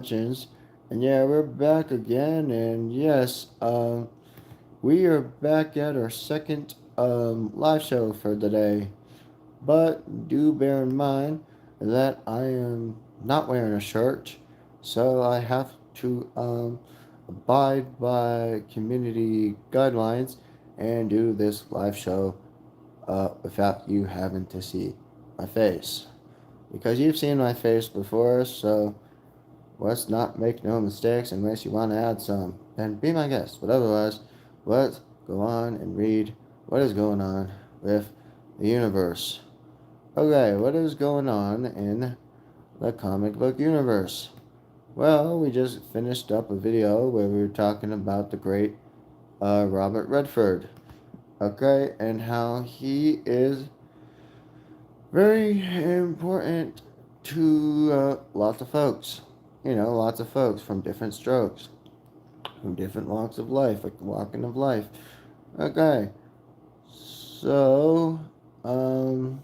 Hutchins, and yeah, we're back again, and yes, we are back at our second live show for the day. But do bear in mind that I am not wearing a shirt, so I have to abide by community guidelines and do this live show without you having to see my face. Because you've seen my face before, so let's not make no mistakes unless you want to add some. Then be my guest. But otherwise, let's go on and read what is going on with the universe. Okay, what is going on in the comic book universe? Well, we just finished up a video where we were talking about the great Robert Redford. Okay, and how he is very important to lots of folks. You know, lots of folks from different strokes, from different walks of life, like the walking of life. Okay, so um,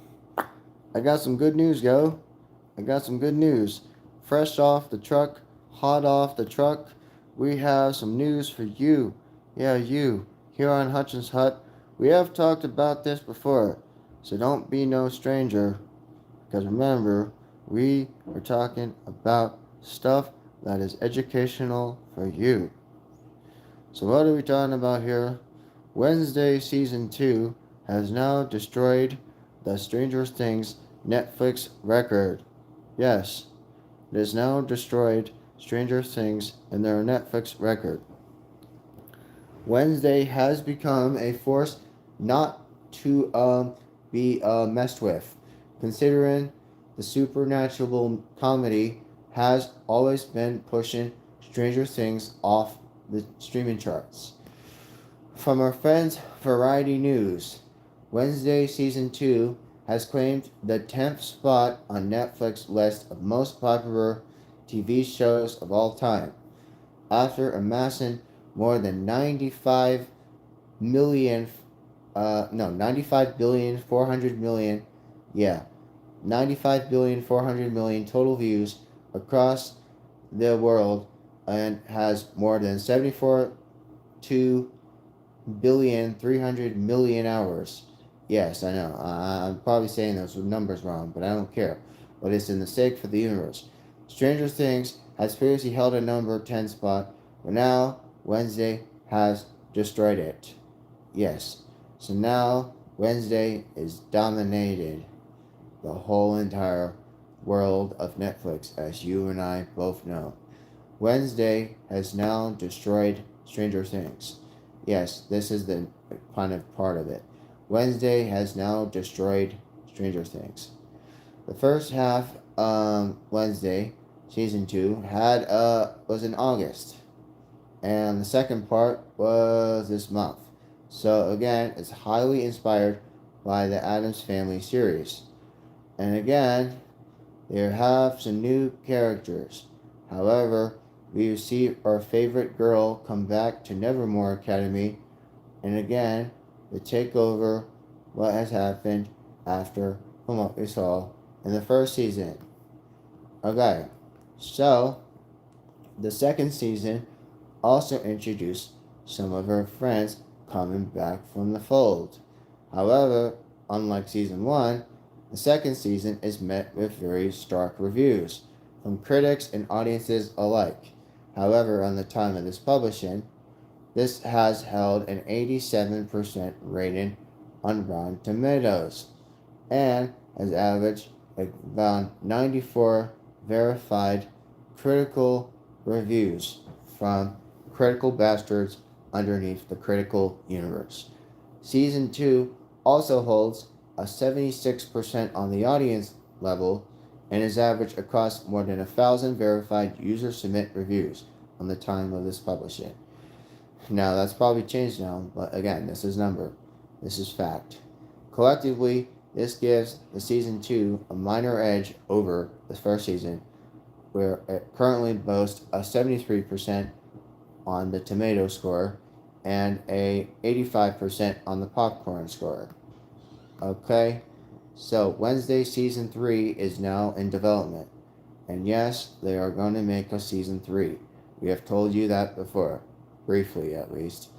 I got some good news, yo. I got some good news. Fresh off the truck, hot off the truck, we have some news for you. Yeah, you. Here on Hutchins Hut, we have talked about this before, so don't be no stranger. Because remember, we are talking about stuff that is educational for you. So what are we talking about here? Wednesday Season 2 has now destroyed the Stranger Things Netflix record. Yes, it has now destroyed Stranger Things and their Netflix record. Wednesday has become a force not to be messed with, considering the supernatural comedy has always been pushing Stranger Things off the streaming charts. From our friends Variety News, Wednesday Season 2 has claimed the 10th spot on Netflix list of most popular TV shows of all time, after amassing more than 95 million, 95 billion 400 million, yeah, 95 billion 400 million total views across the world, and has more than 74 billion 300 million hours. Yes, I know. I'm probably saying those numbers wrong, but I don't care. But it's in the sake for the universe. Stranger Things has previously held a number 10 spot, but now Wednesday has destroyed it. Yes. So now Wednesday is dominated the whole entire world of Netflix, as you and I both know. Wednesday has now destroyed Stranger Things. Yes, this is the kind of part of it. Wednesday has now destroyed Stranger Things. The first half, Wednesday, season 2, had was in August, and the second part was this month. So again, it's highly inspired by the Addams Family series. And again, they have some new characters. However, we see our favorite girl come back to Nevermore Academy, and again, the takeover what has happened after from what we saw in the first season. Okay, so the second season also introduced some of her friends coming back from the fold. However, unlike season 1, the second season is met with very stark reviews from critics and audiences alike. However, on the time of this publishing, this has held an 87% rating on Rotten Tomatoes and has averaged around 94 verified critical reviews from critical bastards underneath the critical universe. Season 2 also holds a 76% on the audience level and is averaged across more than 1,000 verified user submit reviews on the time of this publishing. Now, that's probably changed now, but again, this is number. This is fact. Collectively, this gives the season 2 a minor edge over the first season, where it currently boasts a 73% on the tomato score and a 85% on the popcorn score. Okay, so Wednesday season 3 is now in development. And yes, they are going to make a season 3. We have told you that before, briefly at least.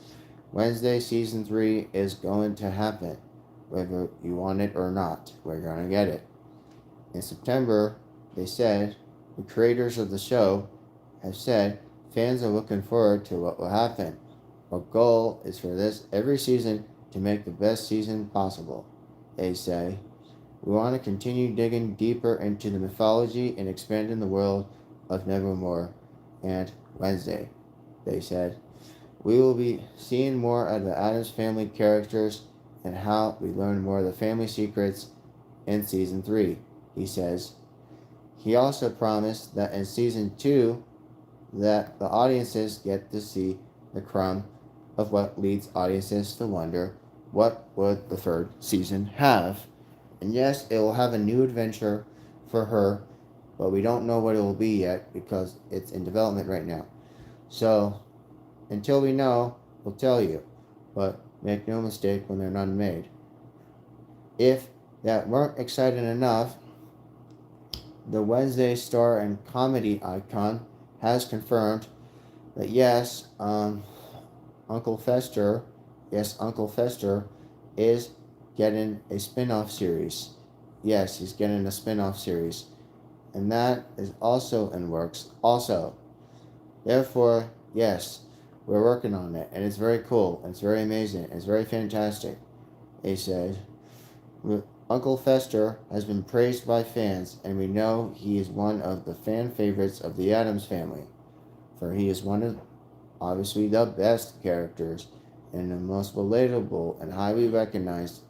Wednesday season 3 is going to happen. Whether you want it or not, we're going to get it. In September, they said, the creators of the show have said fans are looking forward to what will happen. Our goal is for this every season to make the best season possible. They say, we want to continue digging deeper into the mythology and expanding the world of Nevermore and Wednesday. They said, we will be seeing more of the Addams Family characters and how we learn more of the family secrets in season 3, he says. He also promised that in season 2 that the audiences get to see the crumb of what leads audiences to wonder what would the third season have. And yes, it will have a new adventure for her, but we don't know what it will be yet because it's in development right now. So, until we know, we'll tell you. But make no mistake when they're not made. If that weren't exciting enough, the Wednesday star and comedy icon has confirmed that yes, Uncle Fester is getting a spin-off series. Yes, he's getting a spin-off series. And that is also in works also. Therefore, yes, we're working on it. And it's very cool. It's very amazing. It's very fantastic. They said, Uncle Fester has been praised by fans, and we know he is one of the fan favorites of the Addams family. For he is one of, obviously, the best characters and the most relatable and highly recognized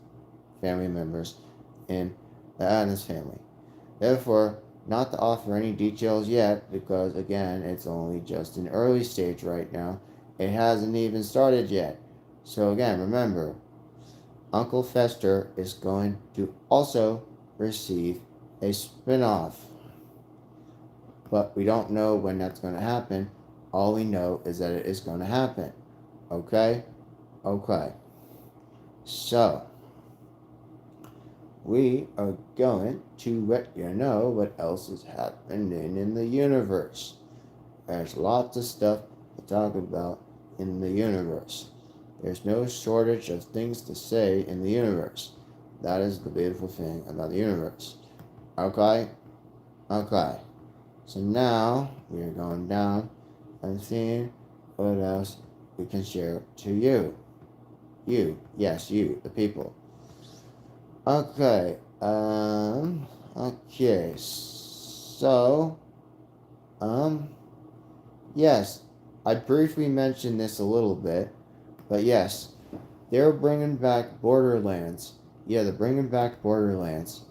family members in the Addams family. Therefore, not to offer any details yet, because again, it's only just an early stage right now. It hasn't even started yet. So again, remember, Uncle Fester is going to also receive a spin-off. But we don't know when that's going to happen. All we know is that it is going to happen. Okay? Okay. So, we are going to let you know what else is happening in the universe. There's lots of stuff to talk about in the universe. There's no shortage of things to say in the universe. That is the beautiful thing about the universe. Okay? Okay. So now we are going down and seeing what else we can share to you. You. Yes, you, the people. Okay. Okay. So, yes, I briefly mentioned this a little bit, but yes, they're bringing back Borderlands. Yeah, they're bringing back Borderlands.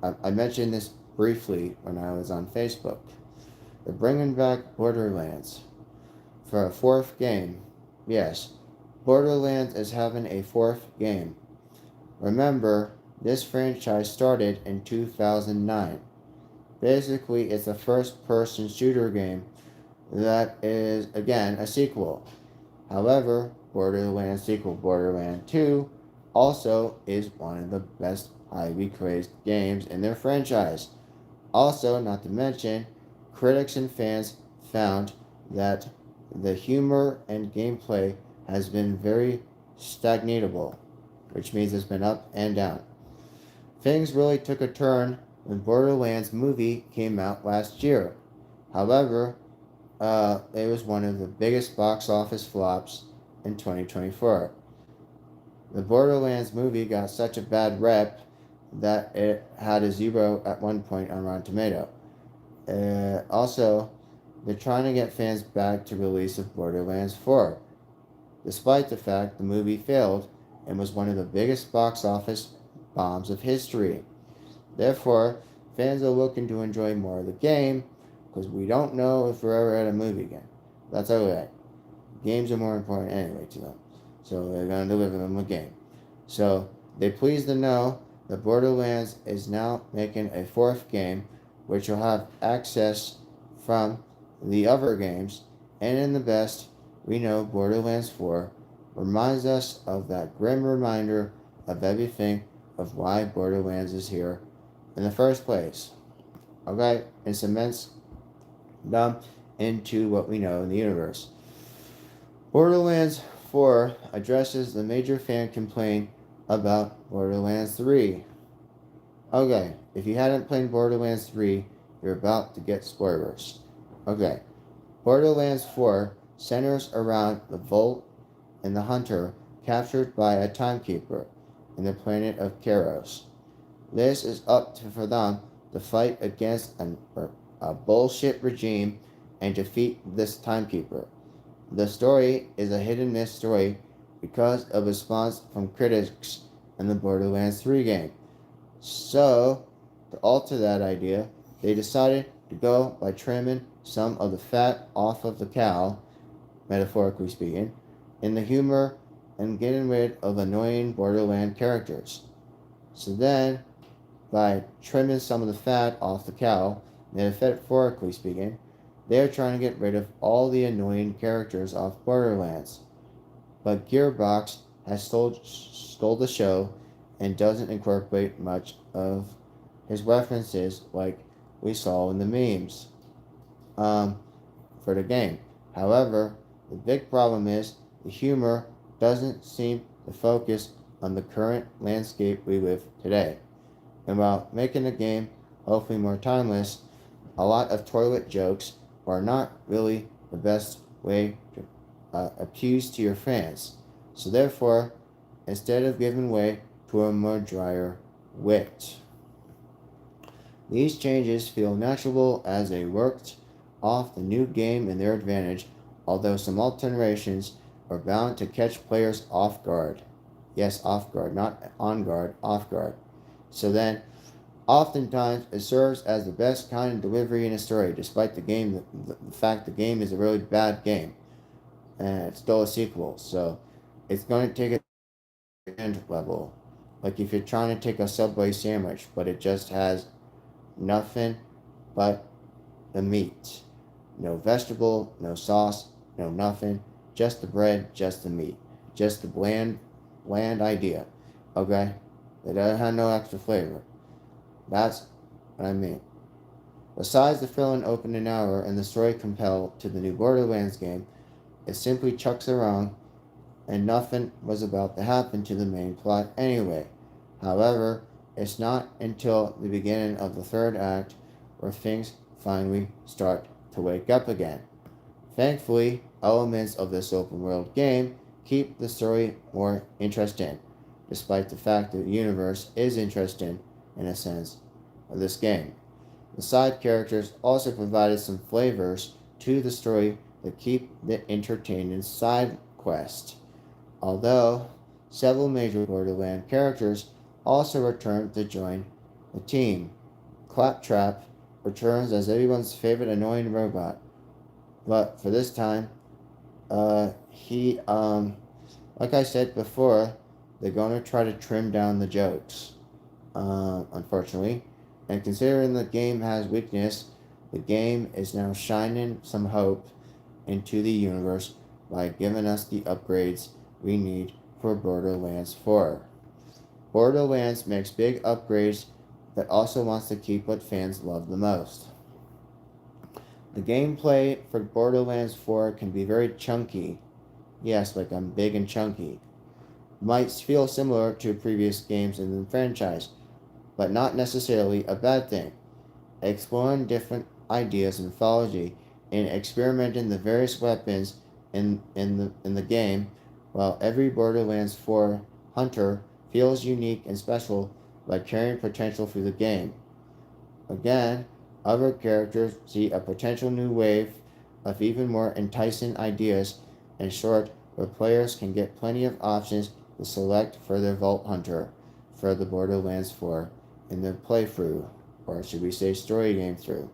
I mentioned this briefly when I was on Facebook. They're bringing back Borderlands for a 4th game. Yes, Borderlands is having a 4th game. Remember, this franchise started in 2009. Basically, it's a first-person shooter game that is, again, a sequel. However, Borderlands sequel Borderlands 2 also is one of the best highly praised games in their franchise. Also, not to mention, critics and fans found that the humor and gameplay has been very stagnatable, which means it's been up and down. Things really took a turn when Borderlands movie came out last year. However, it was one of the biggest box office flops in 2024. The Borderlands movie got such a bad rep that it had a 0 at one point on Rotten Tomato. Also, they're trying to get fans back to release of Borderlands 4, despite the fact the movie failed and was one of the biggest box office bombs of history. Therefore, fans are looking to enjoy more of the game, because we don't know if we're ever at a movie again. That's okay. Games are more important anyway to them. So they're going to deliver them a game. So they're pleased to know that Borderlands is now making a 4th game, which will have access from the other games. And in the best, we know Borderlands 4 reminds us of that grim reminder of everything of why Borderlands is here in the first place. Okay? And cements them into what we know in the universe. Borderlands 4 addresses the major fan complaint about Borderlands 3. Okay, if you hadn't played Borderlands 3, you're about to get spoilers. Okay, Borderlands 4 centers around the Vault and the Hunter captured by a timekeeper in the planet of Karos. This is up for them to fight against a bullshit regime and defeat this timekeeper. The story is a hit and miss story because of response from critics in the Borderlands 3 game. So, to alter that idea, they decided to go by trimming some of the fat off of the cow, metaphorically speaking, in the humor and getting rid of annoying Borderland characters. So then, by trimming some of the fat off the cow, metaphorically speaking, they are trying to get rid of all the annoying characters off Borderlands. But Gearbox has stole the show and doesn't incorporate much of his references like we saw in the memes um, for the game. However, the big problem is the humor doesn't seem to focus on the current landscape we live today. And while making the game hopefully more timeless, a lot of toilet jokes are not really the best way to appease to your fans. So therefore, instead of giving way to a more drier wit. These changes feel natural as they worked off the new game in their advantage, although some alterations are bound to catch players off guard. Yes, off guard, not on guard, off guard. So then, oftentimes, it serves as the best kind of delivery in a story, despite the fact the game is a really bad game, and it's still a sequel. So, it's going to take a end level, like if you're trying to take a Subway sandwich, but it just has nothing but the meat, no vegetable, no sauce, no nothing, just the bread, just the meat, just the bland idea. Okay, it doesn't have no extra flavor. That's what I mean. Besides the thrilling opening hour and the story compelled to the new Borderlands game, it simply chucks around and nothing was about to happen to the main plot anyway. However, it's not until the beginning of the third act where things finally start to wake up again. Thankfully, elements of this open world game keep the story more interesting, despite the fact that the universe is interesting in a sense of this game. The side characters also provided some flavors to the story that keep the entertaining side quest. Although several major Borderland characters also return to join the team. Claptrap returns as everyone's favorite annoying robot, but for this time, like I said before, they're going to try to trim down the jokes, unfortunately. And considering the game has weakness, the game is now shining some hope into the universe by giving us the upgrades we need for Borderlands 4. Borderlands makes big upgrades but also wants to keep what fans love the most. The gameplay for Borderlands 4 can be very chunky. Yes, like I'm big and chunky. Might feel similar to previous games in the franchise, but not necessarily a bad thing. Exploring different ideas and mythology and experimenting the various weapons in the game, while every Borderlands 4 hunter feels unique and special by carrying potential through the game. Again, other characters see a potential new wave of even more enticing ideas. In short, where players can get plenty of options to select for their Vault Hunter for the Borderlands 4 in their playthrough, or should we say story game through.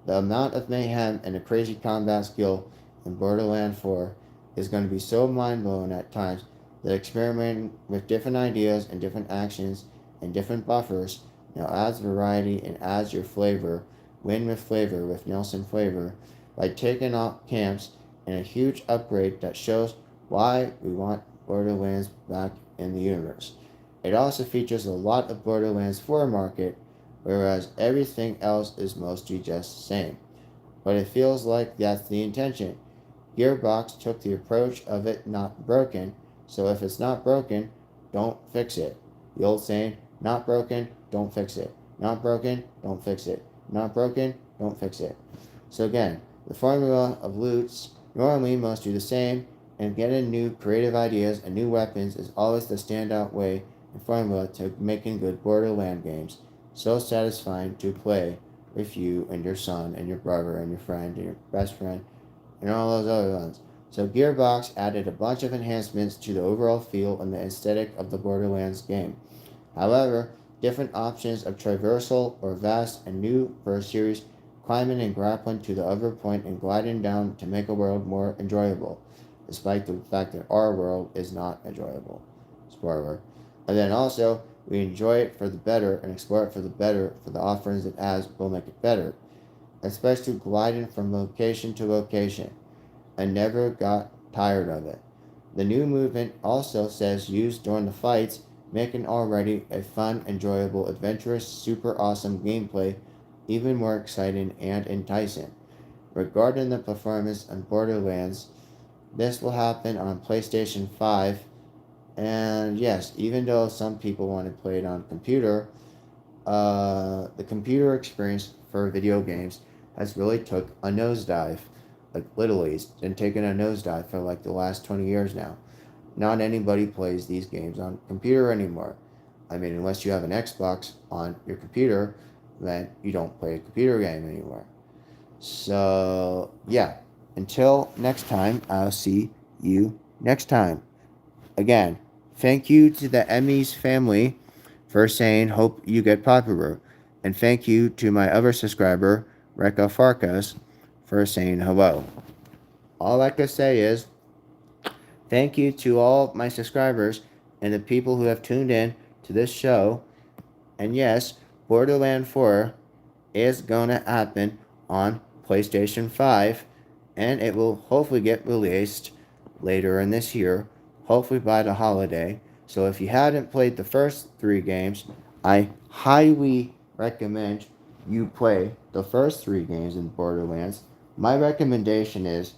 The amount of mayhem and the crazy combat skill in Borderlands 4 is going to be so mind-blowing at times that experimenting with different ideas and different actions and different buffers now adds variety and adds your flavor, win with flavor with Nelson flavor, by taking off camps and a huge upgrade that shows why we want Borderlands back in the universe. It also features a lot of Borderlands 4 market whereas everything else is mostly just the same. But it feels like that's the intention. Gearbox took the approach of it not broken, so if it's not broken, don't fix it. The old saying, not broken, don't fix it. Not broken, don't fix it. Not broken, don't fix it. So again, the formula of loots normally must do the same, and getting new creative ideas and new weapons is always the standout way and formula to making good Borderland games. So satisfying to play with you and your son and your brother and your friend and your best friend and all those other ones. So Gearbox added a bunch of enhancements to the overall feel and the aesthetic of the Borderlands game. However, different options of traversal or vast and new for a series, climbing and grappling to the other point and gliding down to make a world more enjoyable, despite the fact that our world is not enjoyable. Spoiler. And then also, we enjoy it for the better and explore it for the better for the offerings it has will make it better, especially gliding from location to location. I never got tired of it. The new movement also says used during the fights, making already a fun, enjoyable, adventurous, super awesome gameplay even more exciting and enticing. Regarding the performance on Borderlands, this will happen on PlayStation 5. And yes, even though some people want to play it on computer, the computer experience for video games has really took a nosedive. Like literally, it's been taking a nosedive for like the last 20 years now. Not anybody plays these games on computer anymore. I mean, unless you have an Xbox on your computer, then you don't play a computer game anymore. So, yeah. Until next time, I'll see you next time. Again, thank you to the Emmys family for saying hope you get popular. And thank you to my other subscriber, Rekha Farkas, for saying hello. All I can say is thank you to all my subscribers and the people who have tuned in to this show. And yes, Borderland 4 is going to happen on PlayStation 5, and it will hopefully get released later in this year, hopefully by the holiday. So if you hadn't played the first three games, I highly recommend you play the first three games in Borderlands. My recommendation is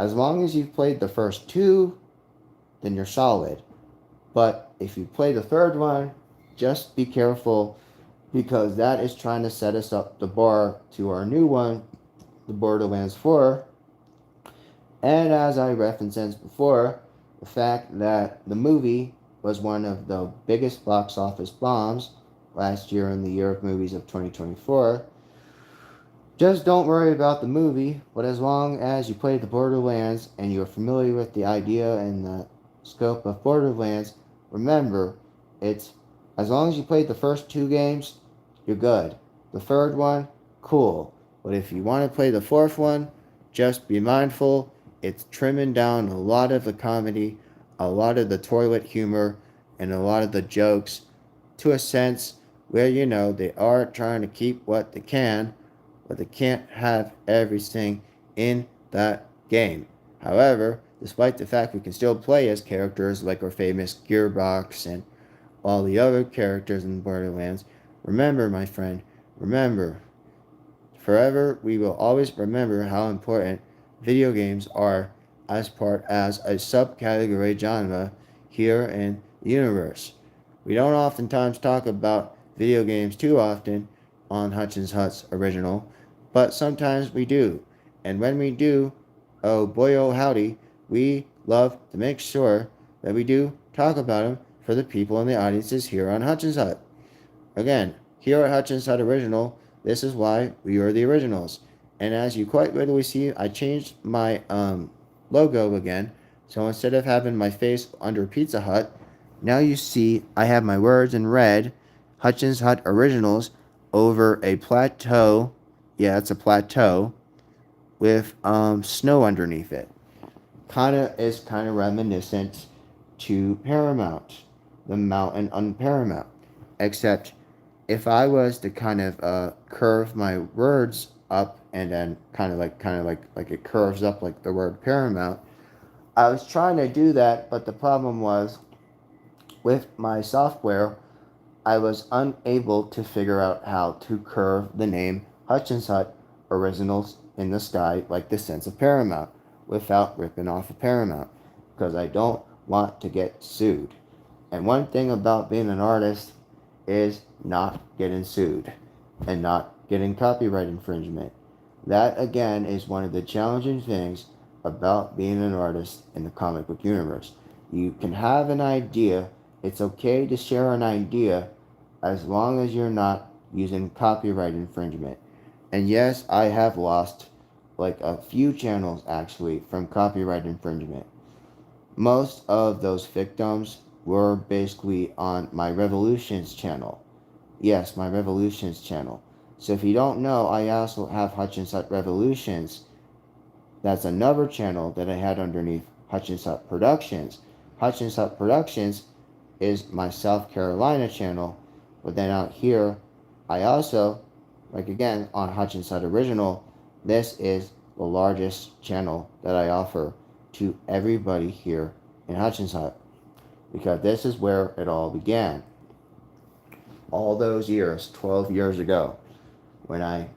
as long as you've played the first two, then you're solid. But if you play the third one, just be careful because that is trying to set us up the bar to our new one, the Borderlands 4. And as I referenced before, the fact that the movie was one of the biggest box office bombs last year in the year of movies of 2024. Just don't worry about the movie, but as long as you played the Borderlands and you're familiar with the idea and the scope of Borderlands, remember, it's as long as you played the first two games, you're good. The third one, cool. But if you want to play the fourth one, just be mindful. It's trimming down a lot of the comedy, a lot of the toilet humor, and a lot of the jokes to a sense where, they are trying to keep what they can, but they can't have everything in that game. However, despite the fact we can still play as characters like our famous Gearbox and all the other characters in Borderlands, remember, my friend, remember, forever we will always remember how important video games are as part as a subcategory genre here in the universe. We don't oftentimes talk about video games too often on Hutchins Hut's original, but sometimes we do. And when we do, oh boy, oh howdy, we love to make sure that we do talk about them for the people in the audiences here on Hutchins Hut. Again, here at Hutchins Hut Original, this is why we are the originals. And as you quite readily see, I changed my logo again. So instead of having my face under Pizza Hut, now you see I have my words in red, Hutchins Hut Originals, over a plateau. Yeah, it's a plateau with snow underneath it. Is kind of reminiscent to Paramount, the mountain on Paramount. Except if I was to kind of curve my words up and then kind of like it curves up like the word Paramount, I was trying to do that, but the problem was with my software, I was unable to figure out how to curve the name Hutchins Hut Originals in the Sky like the sense of Paramount without ripping off of Paramount because I don't want to get sued. And one thing about being an artist is not getting sued and not getting copyright infringement. That again is one of the challenging things about being an artist in the comic book universe. You can have an idea. It's okay to share an idea as long as you're not using copyright infringement. And yes, I have lost like a few channels actually from copyright infringement. Most of those victims were basically on my Revolutions channel. Yes, my Revolutions channel. So if you don't know, I also have Hutchins Hut Revolutions. That's another channel that I had underneath Hutchins Hut Productions. Hutchins Hut Productions is my South Carolina channel. But then out here, I also, like again, on Hutchins Hut Original, this is the largest channel that I offer to everybody here in Hutchins Hut. Because this is where it all began. All those years, 12 years ago, when I,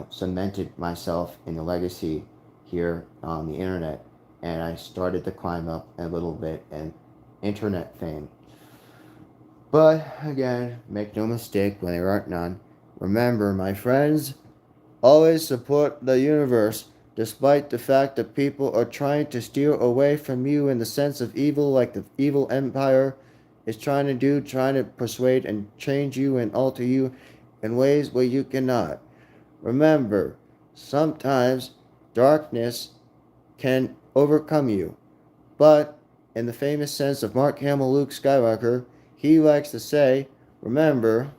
cemented myself in the legacy here on the internet, and I started to climb up a little bit in internet fame. But again, make no mistake when there aren't none. Remember, my friends, always support the universe, despite the fact that people are trying to steer away from you in the sense of evil, like the evil empire is trying to do, trying to persuade and change you and alter you in ways where you cannot. Remember, sometimes darkness can overcome you. But, in the famous sense of Mark Hamill Luke Skywalker, he likes to say, remember,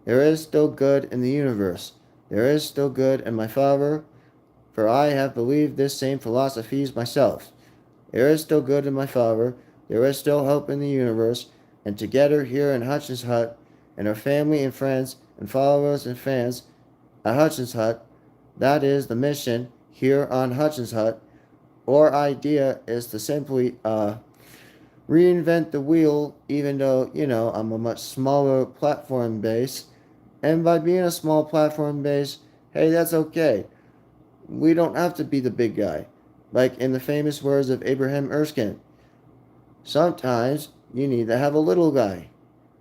there is still good in the universe. There is still good in my Father, for I have believed this same philosophies myself. There is still good in my Father. There is still hope in the universe. And together here in Hutchins Hut, and our family and friends and followers and fans at Hutchins Hut, that is the mission here on Hutchins Hut. Our idea is to simply reinvent the wheel, even though, I'm a much smaller platform base. And by being a small platform base, hey, that's okay. We don't have to be the big guy. Like in the famous words of Abraham Erskine, sometimes you need to have a little guy.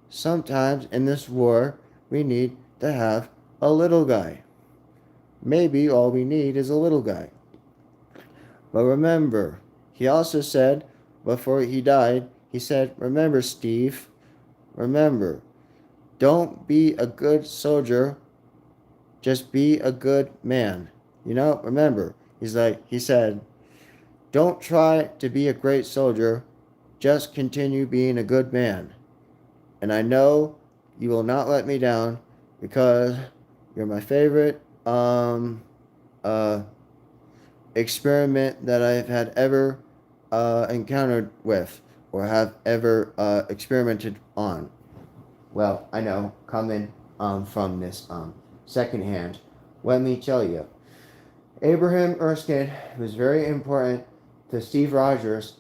Sometimes in this war, we need to have a little guy. Maybe all we need is a little guy. But remember, he also said, before he died, he said, remember, Steve, remember, don't be a good soldier, just be a good man. Remember, he said, don't try to be a great soldier, just continue being a good man. And I know you will not let me down because you're my favorite experiment that I've had ever encountered with or have ever experimented on. Well, I know, coming from this secondhand, let me tell you, Abraham Erskine was very important to Steve Rogers,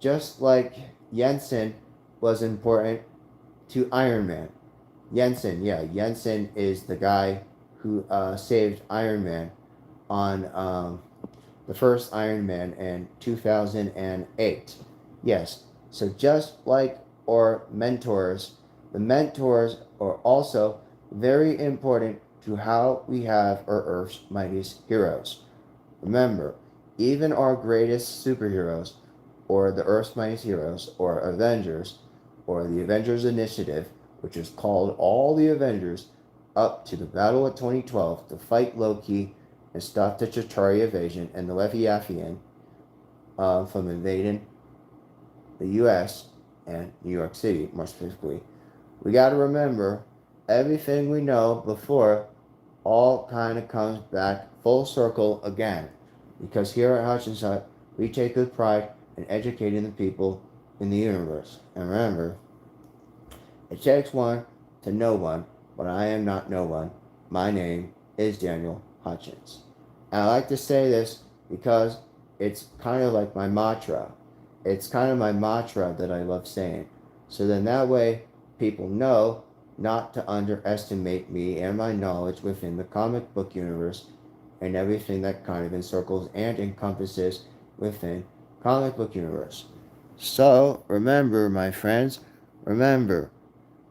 just like Jensen was important to Iron Man. Jensen is the guy who saved Iron Man on the first Iron Man in 2008. Yes, so just like our mentors, the mentors are also very important to how we have our Earth's mightiest heroes. Remember, even our greatest superheroes, or the Earth's mightiest heroes, or Avengers, or the Avengers Initiative, which is called all the Avengers, up to the Battle of 2012 to fight Loki and stop the Chitauri invasion and the Leviathan from invading the U.S. and New York City, more specifically. We got to remember, everything we know before all kind of comes back full circle again. Because here at Hutchins Hut, we take good pride in educating the people in the universe. And remember, it takes one to know one, but I am not no one. My name is Daniel Hutchins. And I like to say this because it's kind of like my mantra. It's kind of my mantra that I love saying. So then that way, people know not to underestimate me and my knowledge within the comic book universe and everything that kind of encircles and encompasses within comic book universe. So remember, my friends, remember.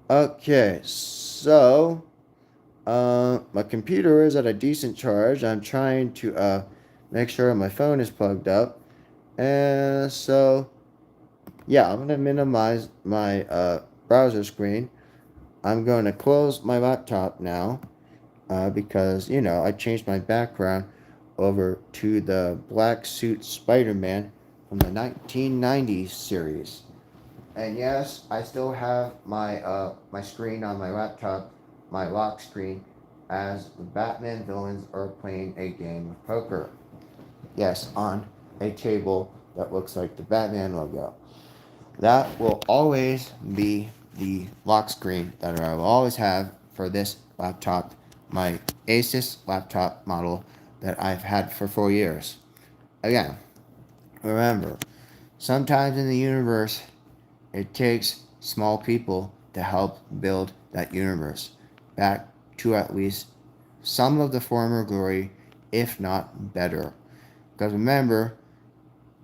Okay, so my computer is at a decent charge. I'm trying to make sure my phone is plugged up, and so yeah, I'm gonna minimize my browser screen. I'm going to close my laptop now because I changed my background over to the black suit Spider-Man from the 1990s series. And yes, I still have my screen on my laptop, my lock screen, as the Batman villains are playing a game of poker. Yes, on a table that looks like the Batman logo. That will always be the lock screen that I will always have for this laptop, my Asus laptop model that I've had for 4 years. Again, remember, sometimes in the universe, it takes small people to help build that universe back to at least some of the former glory, if not better. Because remember,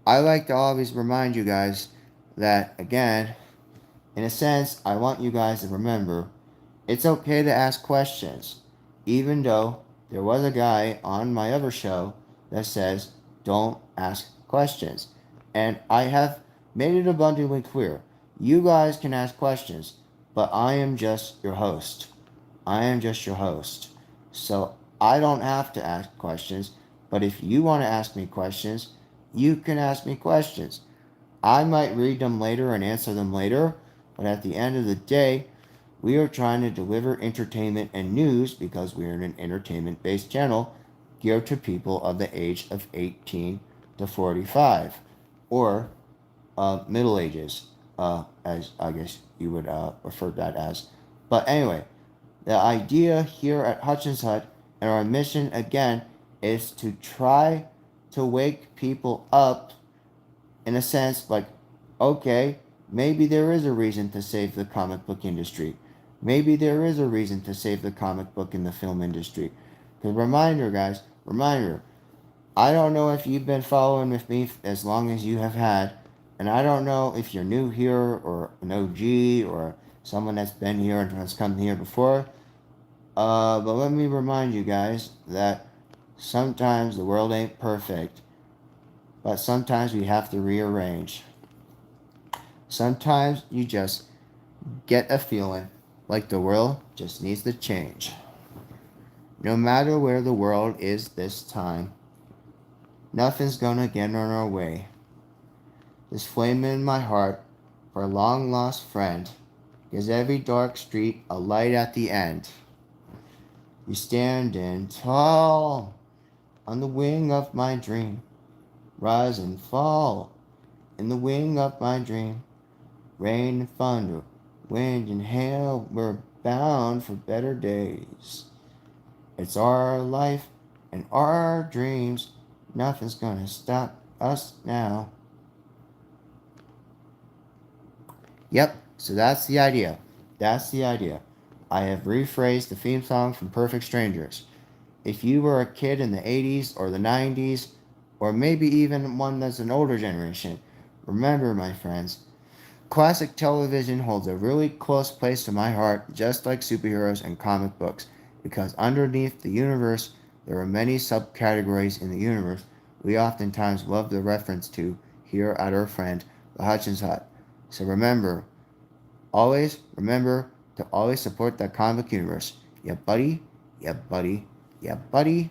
I like to always remind you guys that, again, in a sense, I want you guys to remember it's okay to ask questions, even though there was a guy on my other show that says don't ask questions. And I have made it abundantly clear you guys can ask questions, but I am just your host. I am just your host. So I don't have to ask questions, but if you want to ask me questions, you can ask me questions. I might read them later and answer them later, but at the end of the day, we are trying to deliver entertainment and news because we are an entertainment based channel geared to people of the age of 18 to 45 or middle ages, as I guess you would refer that as. But anyway, the idea here at Hutchins Hut and our mission again is to try to wake people up in a sense like, okay, maybe there is a reason to save the comic book industry. Maybe there is a reason to save the comic book in the film industry. Because reminder, guys, reminder, I don't know if you've been following with me as long as you have had, and I don't know if you're new here or an OG or someone that's been here and has come here before. But let me remind you guys that sometimes the world ain't perfect, but sometimes we have to rearrange. Sometimes you just get a feeling like the world just needs to change. No matter where the world is this time, nothing's gonna get in our way. This flame in my heart for a long lost friend gives every dark street a light at the end. You standing tall on the wing of my dream, rise and fall in the wing of my dream. Rain and thunder, wind and hail, we're bound for better days. It's our life and our dreams. Nothing's gonna stop us now. Yep, so that's the idea. That's the idea. I have rephrased the theme song from Perfect Strangers. If you were a kid in the 80s or the 90s, or maybe even one that's an older generation, remember, my friends, classic television holds a really close place to my heart, just like superheroes and comic books, because underneath the universe, there are many subcategories in the universe we oftentimes love the reference to here at our friend, the Hutchins Hut. So always remember to always support that comic universe. Yeah, buddy. Yeah, buddy. Yeah, buddy.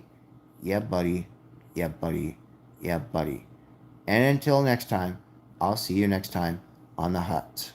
Yeah, buddy. Yeah, buddy. Yeah, buddy. And until next time, I'll see you next time on the Hut.